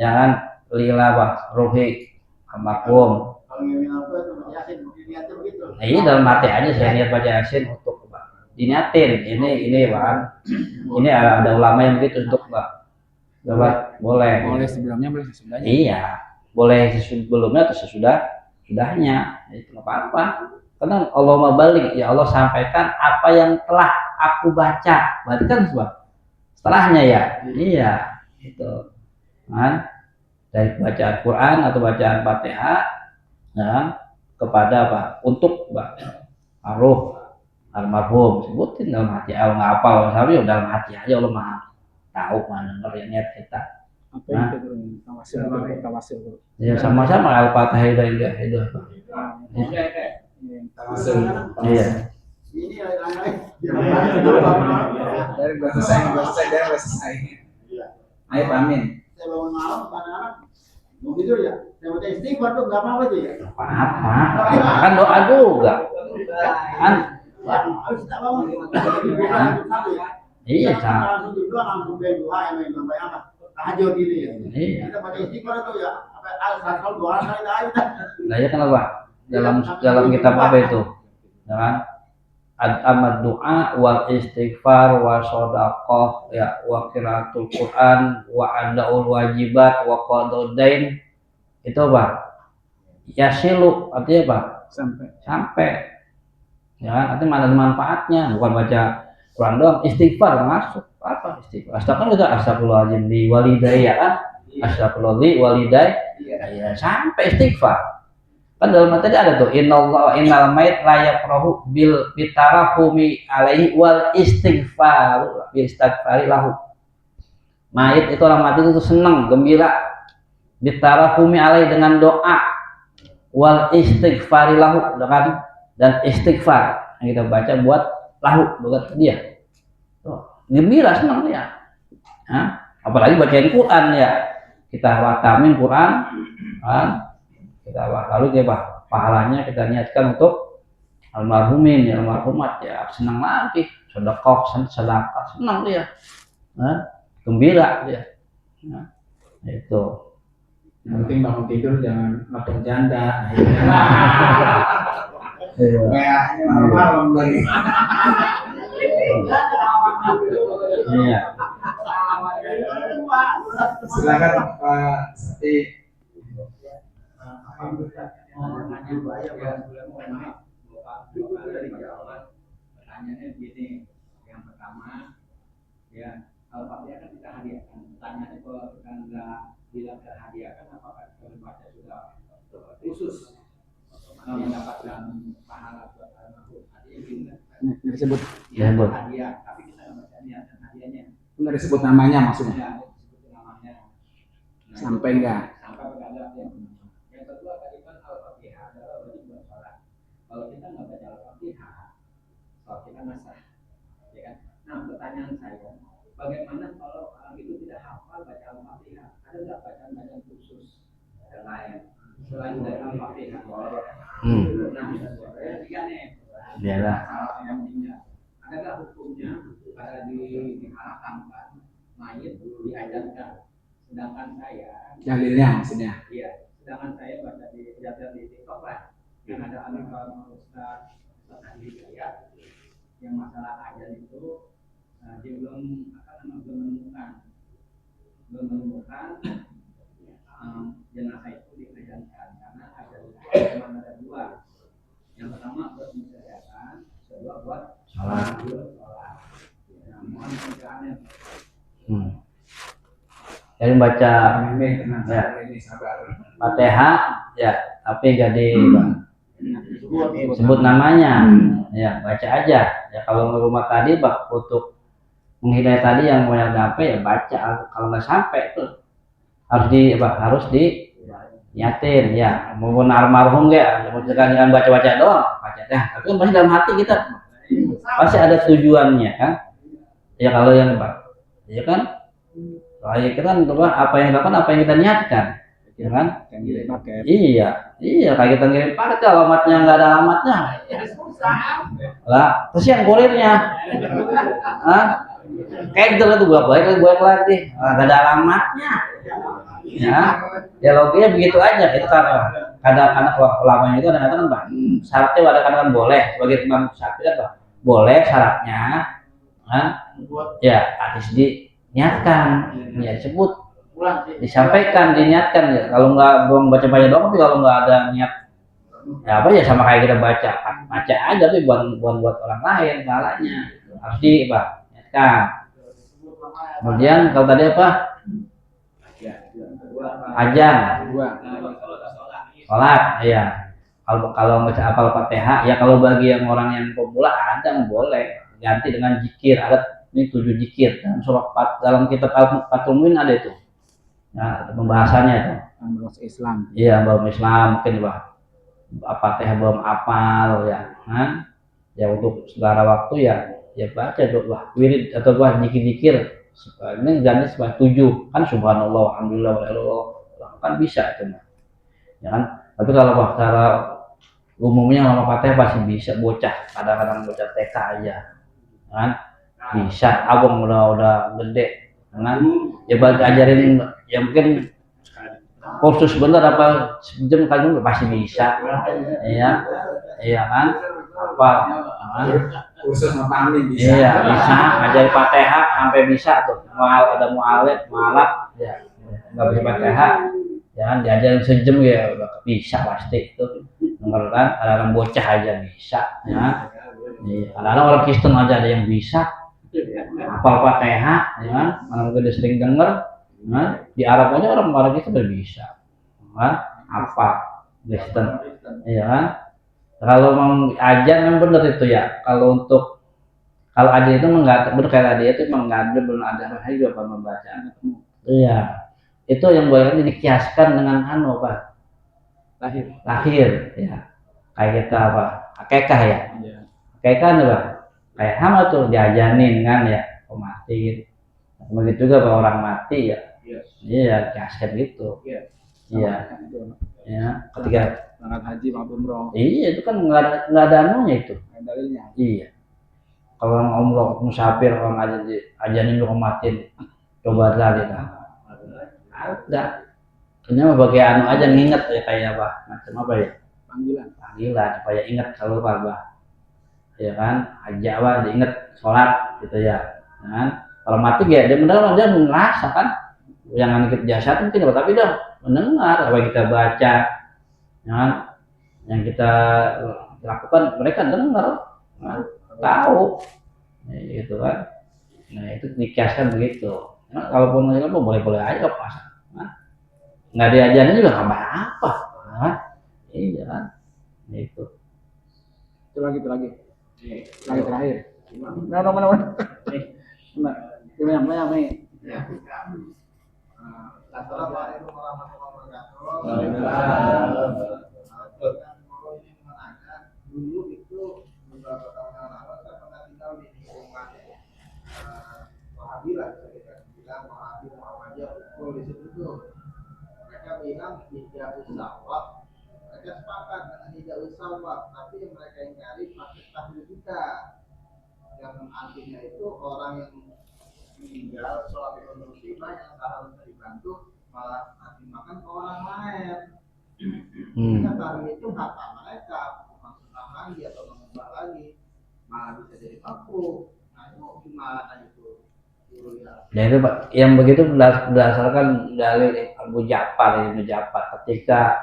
ya kan, lila ruhi amakum. Kalau ngirim apa itu Yasin niatnya begitu. Nah, ini dalam mati aja saya niat baca Yasin untuk diniatin. Ini ini ada ulama yang begitu untuk boleh sebelumnya, boleh sesudahnya. Iya, boleh sebelumnya atau sudahnya, itu nggak apa-apa. Karena Allah mabalik ya, Allah sampaikan apa yang telah aku baca. Berarti kan setelahnya ya. Iya, itu kan. dari bacaan Quran atau bacaan Fatihah, nah, kepada apa? Untuk arwah almarhum, sebutin dalam hati. Allah nggak hafal, tapi dalam hati aja Allah maha tahu mana niat kita. Apa yang itu tawasul? Ya sama-sama Al-Fatihah itu. Iya. Ini lain-lain. Dari selesai. Ayo amin. Saya bangun malam, anak-anak mau tidur ya. Saya baca istighfar tuh nggak apa-apa tuh ya. Apa? Kan doa juga. Kan? Harus tak bangun. Iya, sama. Langsung juga langsung berdoa yang main sampai apa? Tahajud ini ya. Iya. Kita baca istighfar tuh ya. Apa asal doa kali dah. Nah, ya kenapa? Dalam kitab apa itu? Dengan amad doa wal istighfar wa shadaqah ya wa qiraatul Quran wa adaul wajibat wa qadul dain itu apa? Yasilu artinya apa? Sampai ya artinya ada manfaatnya, bukan baca Quran doang, istighfar masuk. Apa istighfar? Astagfirullahaladzim li walidayya kan? Astagfirullahaladzim walidayya ya sampai istighfar. Kan dalam tadi ada tuh innal mait la yafrahu bil bitarahumi alaihi wal istighfar lahu. Mayit itu orang mati itu senang, gembira bitarahumi alaihi dengan doa wal istighfar lahu dan istighfar yang kita baca buat lahu buat dia. Tuh, gembira senang dia. Apalagi bacain Quran ya. Kita watamin Quran kan? Kita lalu dia pahalanya kita niatkan untuk almarhumin ya almarhumat ya senang lagi sedekah senang dia gembira dia itu yang penting bangun tidur jangan makan janda malam lagi iya silakan Pak Sati. Pertanyaannya begini, yang pertama ya Al-Fatihah kan kita hadiahkan. Pertanyaannya kalau kita nggak bilang terhadiahkan apakah kita baca sudah khusus mendapatkan pahala buat almarhum? Artinya Disebut hadiah, tapi kita nggak baca niatan hadiahnya. nggak disebut namanya maksudnya. Ya, disebut namanya. Sampai enggak? Sampai berada ya. Yang kedua tadi kan Al-Fatihah adalah wajib buat sholat. Kalau kita nggak baca Al-Fatihah, sholat kita nggak sah, ya kan? Nah, pertanyaan saya, bagaimana kalau orang itu tidak hafal baca Al-Fatihah? Ada nggak bacaan khusus yang lain selain dari Al-Fatihah? Nah, tiga nih. Biarlah. Yang tiga, ada nggak hukumnya pada diharamkan mayit diajarkan? Sedangkan saya Dalilnya maksudnya. iya, sedangkan saya baca di TikTok lah yang ada anak Ustaz ya, yang masalah ajan itu dia belum menemukan jenazah itu diajarkan karena ajan itu cuma ada dua. Yang pertama buat menceritakan, kedua buat sholat. Nah, mohon pencerahannya. Jadi baca ya. Fatihah ya tapi jadi sebut namanya ya baca aja ya kalau rumah tadi untuk menghindari tadi yang mau sampai ya baca kalau nggak sampai itu harus niatin ya maupun almarhum ya jangan baca doang baca tapi kan masih dalam hati kita pasti ada tujuannya kan ya kalau yang ya kan soalnya kita kan apa yang dilakukan apa yang kita niatkan ya kan iya kayak kita ngirim paket alamatnya nggak ada alamatnya lah terus yang kurirnya kayak gitu lah tuh gue lagi nggak ada alamatnya ya logiknya begitu aja itu kadang-kadang ulama itu kadang-kadang kan syaratnya kadang-kadang boleh sebagai imam syafi'i kan boleh syaratnya kan ya harus niatkan ya sebut disampaikan diniatkan ya kalau nggak belum baca doang tapi kalau nggak ada niat ya apa ya sama kayak kita baca aja tapi buat orang lain salahnya harus niatkan. Kemudian kalau tadi apa Ajan, Dua. sholat, ya. Kalau baca apal Fatihah, ya kalau bagi yang orang yang pemula ada boleh ganti dengan zikir. Ada ini 7 zikir dan dalam kitab Fathul Muin ada itu. Ya, pembahasannya itu. Bahasa Islam. Iya, belum Islam mungkin Fatihah belum apal ya, kan? Ya untuk segala waktu ya baca doa wirid atau doa zikir-zikir. Ini ganti sebanyak 7 kan, subhanallah alhamdulillah walhamdulillah kan bisa itu ya kan. Tapi kalau secara umumnya lama Fatihah pasti bisa bocah, kadang-kadang bocah TK aja kan bisa, abang udah gede kan ya ajarin ya mungkin kursus bener apa sejam kali pasti bisa iya kan apa kan? Kursus memahami bisa. Iya bisa ngajarin Fatihah sampai bisa tuh, ada mualaf ya nggak bisa Fatihah ya kan diajarin sejam ya udah bisa pasti itu bener kan. Kadang-kadang bocah aja bisa ya. Kadang-kadang orang Kristen aja ada yang bisa hafal Fatihah ya kan, mana mungkin dia sering denger ya. Di Arab aja orang Kristen udah bisa kan hafal Kristen ya kan. Kalau mau ajar memang benar itu ya. Kalau ajar itu enggak benar kayak tadi itu memang enggak ada, belum ada juga apa membaca. Iya. Itu yang boleh dikiaskan dengan Pak. Lahir ya. Kayak kita apa? Akekah ya. Akekah apa? Kayak sama tuh diajarin kan ya, mati. Begitu juga kalau orang mati ya. Iya, kiaskan gitu. Iya. Ya, ketika Berangkat haji maupun umroh. Iya, itu kan nggak ada anunya itu. Dalilnya. Iya. Kalau orang umroh musafir orang ajanin lu kematin coba tadi lah. Ada. Ini mah bagai anu aja nginget ya kayak apa? Macam apa ya? Panggilan supaya ingat kalau apa. Ya kan? Haji apa diingat sholat gitu ya. Kan? Kalau mati ya dia benar dia merasa kan. Jangan ikut jasad mungkin tapi dia mendengar apa yang kita baca. Ya, yang kita lakukan mereka dengar, tahu, gitu kan. Nah itu dikiaskan begitu. Nah, kalaupun mereka boleh-boleh aja pas, nggak diajarin juga nggak apa-apa, iya kan, itu. Itu lagi terakhir. Mana? Gimana nih? Assalamualaikum warahmatullahi wabarakatuh. Dulu itu beberapa tahun yang lalu saya pernah tinggal di lingkungan Wahabi lah, kita bilang Wahabi Muhammadiyah betul di situ tuh. Mereka bilang tidak usawab, mereka sepakat dengan tidak usawab, tapi yang mereka ingkari pakai tahlil juga. Yang artinya itu orang yang meninggal sholat idul muslimah yang seharusnya dibantu malah ngasih makan ke orang lain. Tahlil itu kata mereka bukan sunnah lagi atau mengubah lagi, malah bisa jadi makruh. Nah itu gimana itu? Ya itu Pak, yang begitu berdasarkan dalil Abu Ja'far ketika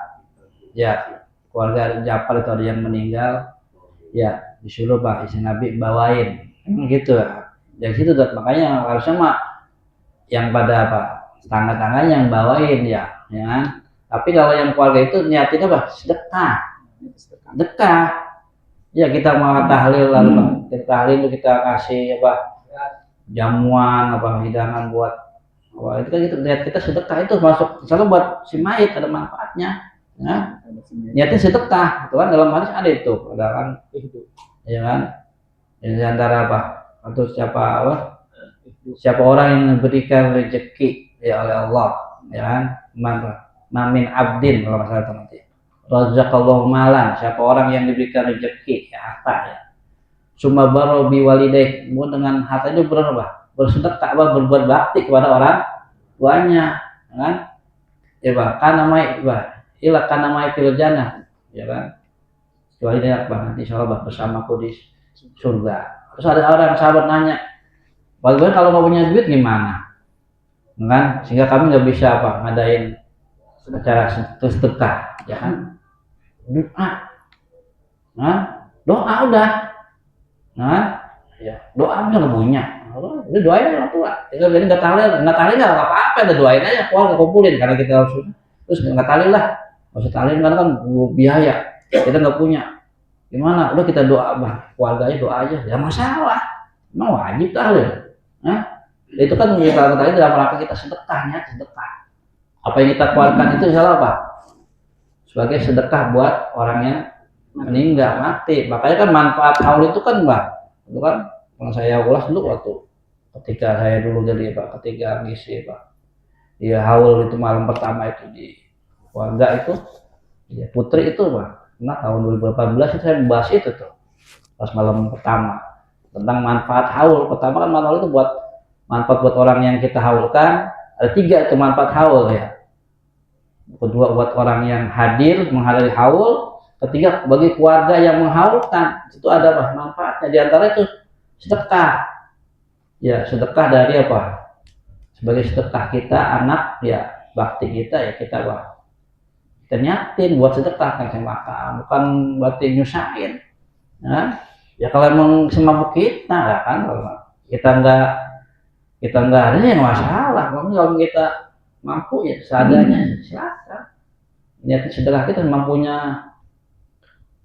ya keluarga Ja'far itu ada yang meninggal ya disuruh Pak istri Nabi bawain gitu ya. Dari situ makanya harusnya mah yang pada tetangga-tangganya yang bawain ya kan. Tapi kalau yang keluarga itu niatin apa? Sedekah. Ya kita mau tahlil lalu kita tahlil kita kasih jamuan hidangan buat itu kan gitu. Lihat kita sedekah itu masuk selalu buat si mayit ada manfaatnya. Ya. Niatnya sedekah, itu kan dalam hadis ada itu, ada kan itu. Ya kan? Ini antara atau siapa orang yang memberikan rezeki ya oleh Allah ya kan, mamin abdin kalau masalah itu nanti razaqallahu malan, siapa orang yang diberikan rezeki ya harta ya summa baro bi walidayh, dengan hartanya bersedekah berbuat bakti kepada orang tuanya ya kan ya bahkan namanya fil jannah ya kan, kecuali dia nanti insyaallah bersamaku di surga. Terus ada orang sahabat nanya, bagaimana kalau nggak punya duit gimana? Kan? Sehingga kami nggak bisa ngadain acara sedekah, ya kan? Doa udah, ya doa udah nggak punya. udah doain aja orang tua. Jadi nggak tahlil nggak apa-apa, ada doain aja, keluarga kumpulin karena kita harus terus nggak tahlil lah, nggak usah tahlil karena kan biaya kita nggak punya. Gimana? Udah kita doa keluarga aja doa aja, ya masalah. Emang wajib tahlil? Itu kan kalau tadi dalam rangka kita sedekahnya sedekah. Apa yang kita keluarkan itu salah apa? Sebagai sedekah buat orang yang meninggal mati. Makanya kan manfaat haul itu kan itu kan kalau saya ulas dulu waktu ketika saya dulu jadi ketika ngisi ya haul itu malam pertama itu di keluarga itu ya putri itu nah tahun 2018 itu saya membahas itu tuh pas malam pertama tentang manfaat haul. Pertama kan manfaat itu buat manfaat buat orang yang kita haulkan, ada 3 itu manfaat haul ya. Kedua buat orang yang hadir menghadiri haul, ketiga bagi keluarga yang menghaulkan, itu ada manfaatnya. Di antara itu sedekah. Ya, sedekah dari apa? Sebagai sedekah kita anak ya bakti kita ya kita kita nyatin buat sedekah kan saya makan, bukan buat nyusahin. Ya kalau emang semampu kita lah kan, kalau kita nggak ada yang masalah. Kalau kita mampu ya seadanya silakan. Niat sedekah kita mampunya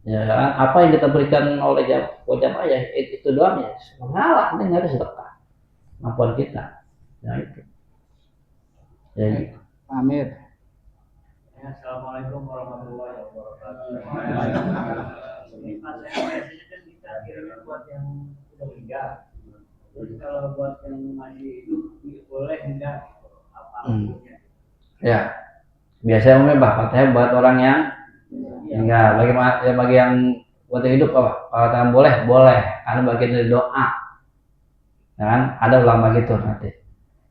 ya kan, apa yang kita berikan oleh jamaah ya itu doang ya masalah, ini harus sedekah kemampuan kita ya itu ya gitu. Amir. Assalamualaikum warahmatullahi wabarakatuh. Ini pas saya kan kita kirimin buat yang udah meninggal. Terus kalau buat yang masih hidup boleh enggak apa Ya biasanya Fatihah buat orang yang enggak, bagi yang buat yang hidup apa? Kalau tangan boleh karena bagian dari doa. Ya kan? Ada ulama gitu nanti.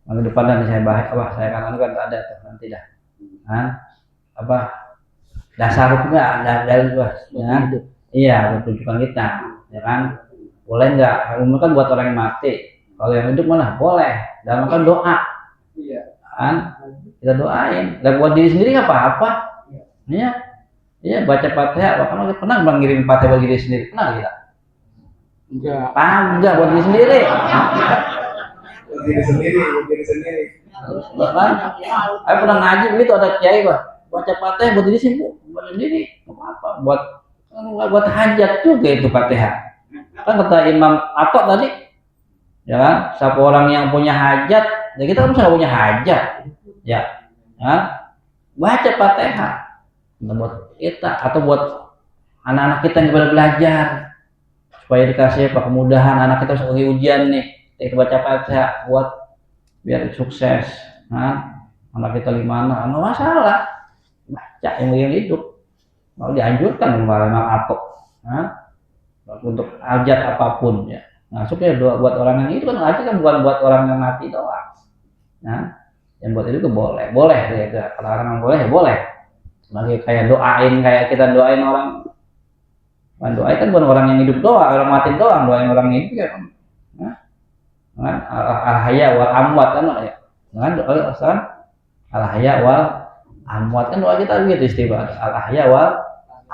Nanti depan nanti saya bahas saya kan ada tuh nanti dah. Kan? Dasar hukumnya dari ya. Iya, tunjukkan kita, ya kan? Boleh enggak? Umum kan buat orang yang mati. Kalau yang hidup mana? Boleh. Dalam kan doa. Iya. Kan? Kita doain. Dan buat diri sendiri nggak apa-apa. Iya. Iya, baca Fatihah. Kamu pernah mengirim Fatihah bagi diri sendiri? Pernah tidak? Enggak, buat diri sendiri. Buat diri sendiri. Kan? Aku pernah ngaji begitu ada kiai baca Fatihah buat diri sendiri, nggak apa-apa. Buat hajat juga itu Fatihah. Kan kata Imam Atok tadi, ya kan? Siapa orang yang punya hajat, ya kita kan bisa punya hajat, ya, kan? Baca Fatihah. Buat kita atau buat anak-anak kita yang pada belajar supaya dikasih kemudahan anak kita sebagai ujian nih kita baca Fatihah buat biar sukses anak kita gimana nggak masalah baca yang hidup mau dianjurkan memang atok untuk hajat apapun ya supaya doa buat orang yang itu kan hajat kan bukan buat orang yang mati doang yang buat itu boleh ya kalau orang yang boleh ya boleh sebagai kayak doain kayak kita doain orang doain kan bukan orang yang hidup doang orang mati doang doain orang yang hidup ya kan al-haya wal amwat kan ya kan doa kan al-haya wal amwat kan doa kita gitu istilah al-haya wal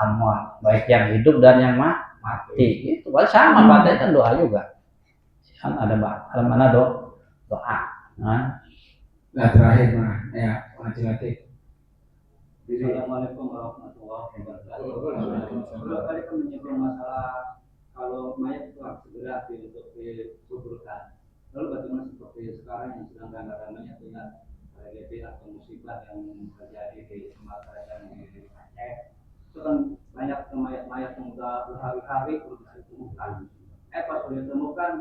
amwat baik yang hidup dan yang mati itu sama Fatihah kan doa juga kan ada mana doa Nah terakhir ya ngaji. Assalamualaikum warahmatullahi wabarakatuh. Tadi kan menyebut masalah kalau mayat itu harus segera untuk dikuburkan. Lalu bagaimana seperti sekarang yang sedang ramai-ramainya dengan tragedi atau musibah yang terjadi di Sumatera dan di Aceh. Itu kan banyak mayat-mayat yang sudah berhari-hari belum ditemukan. Pas sudah ditemukan,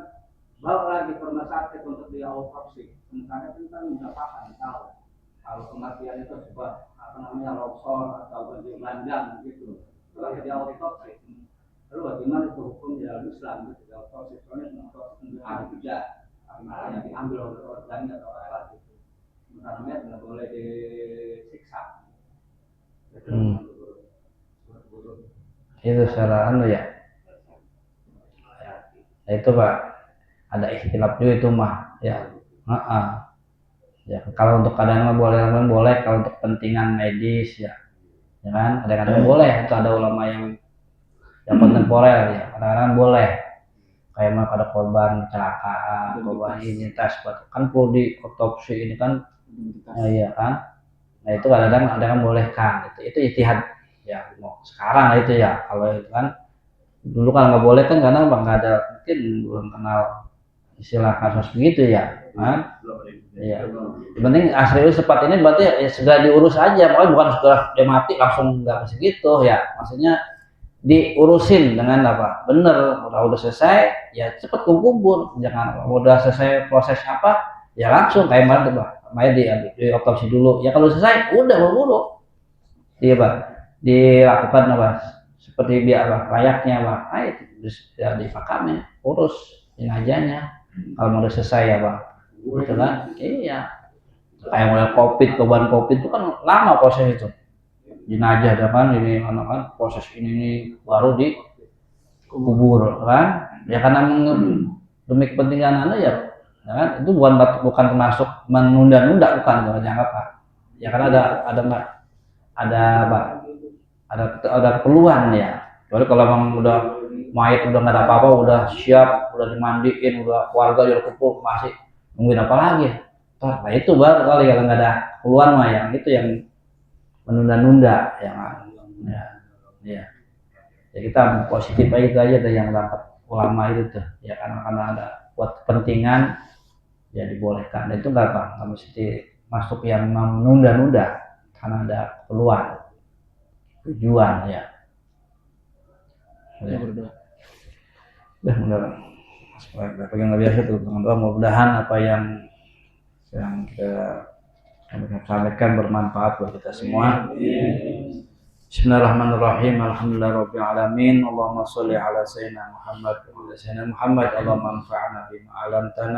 bawa lagi ke rumah sakit untuk diautopsi. Sementara kita tidak paham tahu kalau kematian itu sebab longsor atau banjir bandang gitu. Kalau diautopsi, lalu bagaimana itu hukum di dalam Islam gitu? Diautopsi soalnya tidak yang diambil oleh organnya atau apa gitu. Sementara tidak boleh disiksa. Itu secara ya. Itu Pak ada ikhtilaf juga itu mah ya. Ya kalau untuk kadang boleh kalau untuk kepentingan medis ya kan kadang-kadang boleh itu ada ulama yang kontemporer ya kadang-kadang boleh kayak mah ada korban kecelakaan, korban ini tes kan perlu di otopsi ini kan, iya kan. Nah itu kadang-kadang ada yang bolehkan, itu ijtihad ya mau sekarang itu ya, kalau itu kan dulu kan nggak boleh kan karena nggak ada, mungkin belum kenal istilah kasus begitu ya kan. Iya, yang penting asli cepat ini berarti ya segera diurus aja, makanya bukan segera dia mati langsung nggak mesti gitu ya, maksudnya diurusin dengan apa bener, udah selesai ya cepet kubur, jangan udah selesai proses apa ya langsung kayak mana tuh Pak, di otopsi dulu ya, kalau selesai udah buru-buru iya Pak, dilakukan apa seperti biar apa layaknya Pak, ya dipakamin urus jenazahnya kalau udah selesai ya Pak, gitu kan. Iya, kayak mulai korban covid itu kan lama proses itu, jenazah ada kan ini kan proses ini baru di kubur kan ya, karena demi kepentingan ya kan, itu bukan termasuk menunda-nunda, bukan jangan apa ya, karena ada keperluan ya. Jadi kalau memang udah mayat udah nggak ada apa-apa, udah siap, udah dimandiin, udah keluarga udah kumpul, masih nungguin apa lagi? Nah itu baru kali kalau nggak ada keperluan mah yang itu yang menunda-nunda yang ya kita positif aja dari yang dapat ulama itu tuh ya, karena ada buat kepentingan ya dibolehkan. Dan itu nggak mesti masuk yang menunda-nunda karena ada keperluan tujuan ya. Benar. Yang lebih biasa tuh teman-teman, mudah-mudahan apa yang kita sampaikan bermanfaat buat kita semua. Bismillahirrahmanirrahim. Alhamdulillahirabbil alamin. Allahumma shalli ala sayyidina Muhammad wa ala sayyidina Muhammad. Allahumma anfa'na bima 'allamtana.